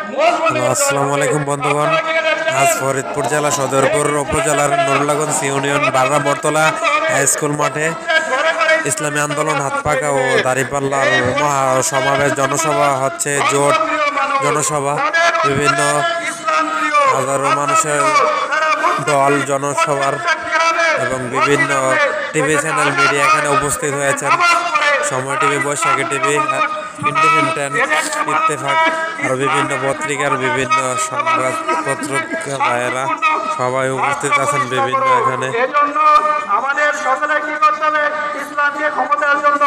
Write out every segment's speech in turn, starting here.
আসসালামু আলাইকুম বন্ধুগণ। আজ ফরিদপুর জেলা সদরপুর উপজেলার Nurullaganj union বাররা Bartala high school মাঠে ইসলামী আন্দোলন হাতপাকা ও দাঁড়িপাল্লার সমাবেশ জনসভা হচ্ছে। জোট জনসভা, বিভিন্ন হাজারো মানুষের দল জনসভার এবং বিভিন্ন টিভি চ্যানেল মিডিয়া এখানে উপস্থিত হয়েছেন। সময় টিভি, বৈশাখী টিভি, ইন্ডিপেন্ডেন্ট, ইত্তেফাক আরও বিভিন্ন পত্রিকার বিভিন্ন সংবাদ পত্রিকা ভাইয়েরা সবাই উপস্থিত আছেন বিভিন্ন এখানে। আমাদের সকলে কি করতে হবে? ইসলামকে ক্ষমতার জন্য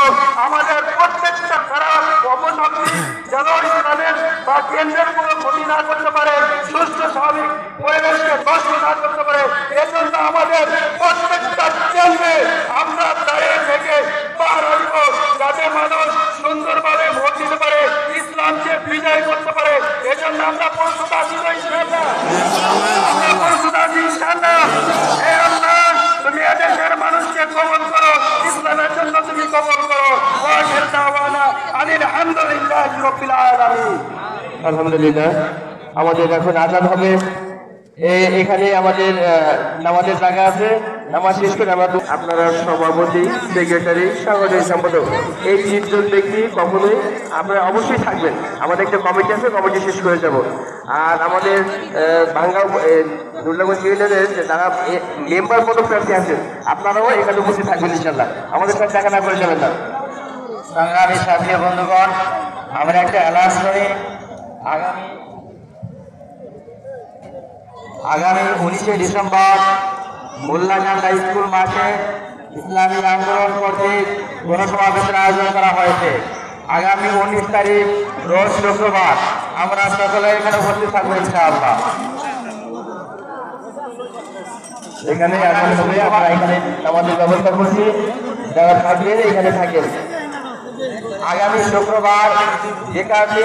আমাদের প্রত্যেকটা খারাপ অপশক্তি যেন ইসলামের বা কেন্দ্রের কোনো ক্ষতি না করতে পারে, সুস্থ স্বাভাবিক পরিবেশকে নষ্ট না করতে পারে। এজন্য আমাদের প্রত্যেকটা কেন্দ্রে আমরা দাঁড়িয়ে থেকে পাহারা দিব, যাতে মানুষ সুন্দরভাবে ভোট দিতে পারে, ইসলামকে বিজয় করতে পারে। এজন্য আমরা প্রস্তুত আছি ইনশাআল্লাহ। আমরা প্রস্তুত আছি ইনশাআল্লাহ। হে আল্লাহ, তুমি এদেশের মানুষকে কবুল করো, ইসলামের জন্য তুমি কবুল করো। আলহামদুলিল্লাহি রাব্বিল আলামিন। আলহামদুলিল্লাহ। আমাদের এখন আজান হবে। এখানে আমাদের নামাজের জায়গা আছে। নামাজ শেষ করে আপনারা সভাপতি, সেক্রেটারি, সাংগঠনিক সম্পাদক এই 3 জন ব্যক্তি কখনোই আপনারা অবশ্যই থাকবেন। আমাদের একটা কমিটি আছে, কমিটি শেষ করে যাব। আর আমাদের ভাঙ্গা নুরুল্লাগঞ্জ ইউনিয়নের যারা মেম্বার পদপ্রার্থী আছেন, আপনারাও এখানে উপস্থিত থাকবেন ইনশাআল্লাহ। আমাদের সাথে দেখা না করে যাবেন না। সংগ্রামী সাথী বন্ধুগণ, আমরা একটা অ্যালাউন্স করি। আগামী 19শে ডিসেম্বর মোল্লাকান্দা স্কুল মাঠে ইসলামী আন্দোলন কর্তৃক গণসমাবেশের আয়োজন করা হয়েছে। আগামী 19 তারিখ রোজ শুক্রবার আমরা সকলে এখানে উপস্থিত থাকবো ইনশাআল্লাহ। এখানে এখন হবে, আমরা এখানে আমাদের ব্যবস্থা করছি, যারা থাকবেন এখানে থাকেন। আগামী শুক্রবার যে কারণে